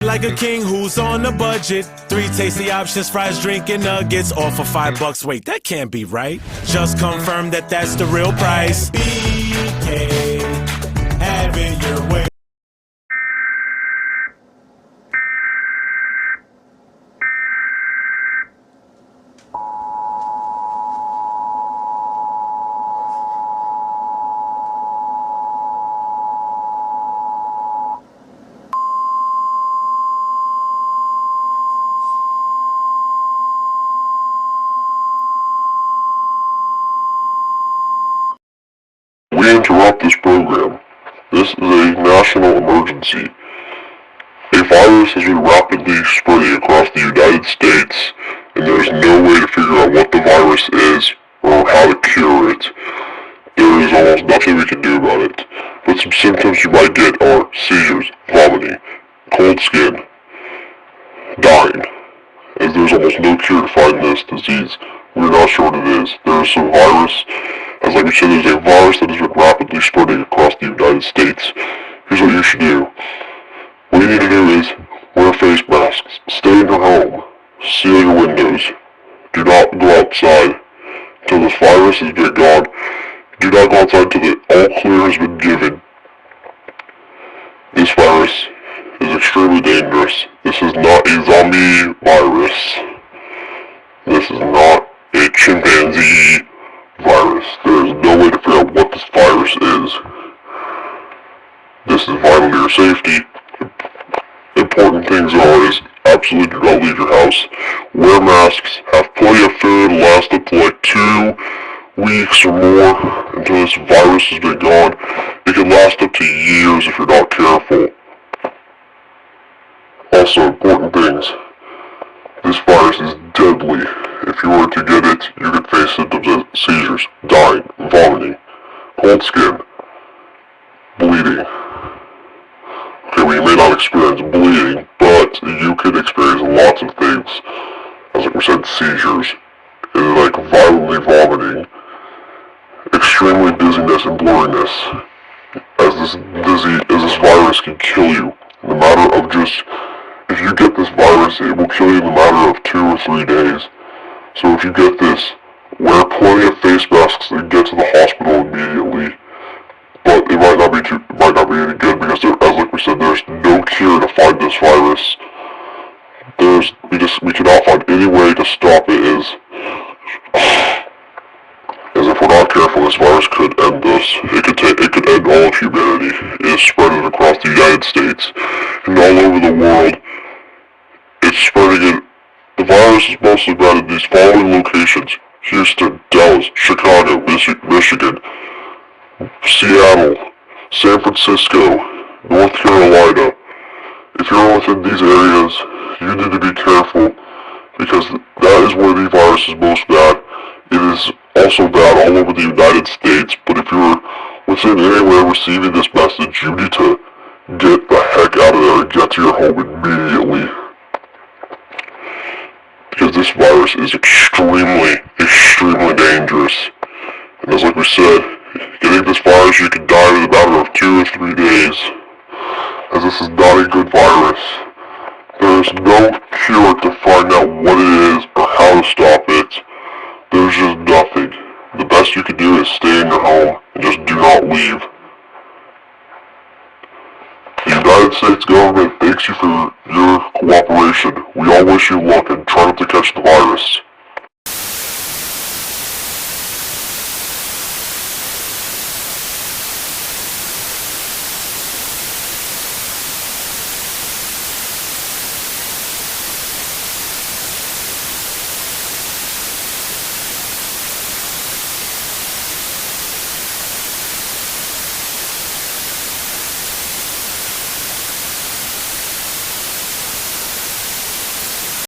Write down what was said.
like a king who's on a budget. 3 tasty options, fries, drink, and nuggets, all for $5. Wait, that can't be right. Just confirm that that's the real price. BK, have it your way. We interrupt this program. This is a national emergency. A virus has been rapidly spreading across the United States, and there is no way to figure out what the virus is or how to cure it. There is almost nothing we can do about it, but some symptoms you might get are seizures, vomiting, cold skin, dying. As there's almost no cure to find this disease, we're not sure what it is. There is some virus. As like we said, there's a virus that has been rapidly spreading across the United States. Here's what you should do. What you need to do is wear face masks, stay in your home, seal your windows, do not go outside until this virus has been gone. Do not go outside until the all clear has been given. This virus is extremely dangerous. This is not a zombie virus. This is not a chimpanzee virus. There is no way to figure out what this virus is. This is vital to your safety. Important things is absolutely do not leave your house. Wear masks. Have plenty of food. Last up to like 2 weeks or more until this virus has been gone. It can last up to years if you're not careful. Also, important things. This virus is deadly. If you were to get it, you could face symptoms of seizures, dying, vomiting, cold skin, bleeding. Okay, well, you may not experience bleeding, but you could experience lots of things. As like we said, seizures, and like violently vomiting, extremely dizziness and blurriness. As this virus can kill you in the matter of just, if you get this virus, it will kill you in the matter of 2 or 3 days. So if you get this, wear plenty of face masks and get to the hospital immediately. But it might not be any good because as like we said, there's no cure to find this virus. We cannot find any way to stop it as if we're not careful, this virus could end us. It could end all of humanity. It is spreading across the United States and all over the world. It's spreading it. The virus is mostly found in these following locations: Houston, Dallas, Chicago, Michigan, Seattle, San Francisco, North Carolina. If you're within these areas, you need to be careful because that is where the virus is most bad. It is also bad all over the United States, but if you're within anywhere receiving this message, you need to get the heck out of there and get to your home immediately. Because this virus is extremely, extremely dangerous. And as like we said, getting this virus, you can die in a matter of 2 or 3 days. As this is not a good virus. There is no cure to find out what it is or how to stop it. There's just nothing. The best you can do is stay in your home and just do not leave. The United States government thanks you for your cooperation. We all wish you luck and try not to catch the virus.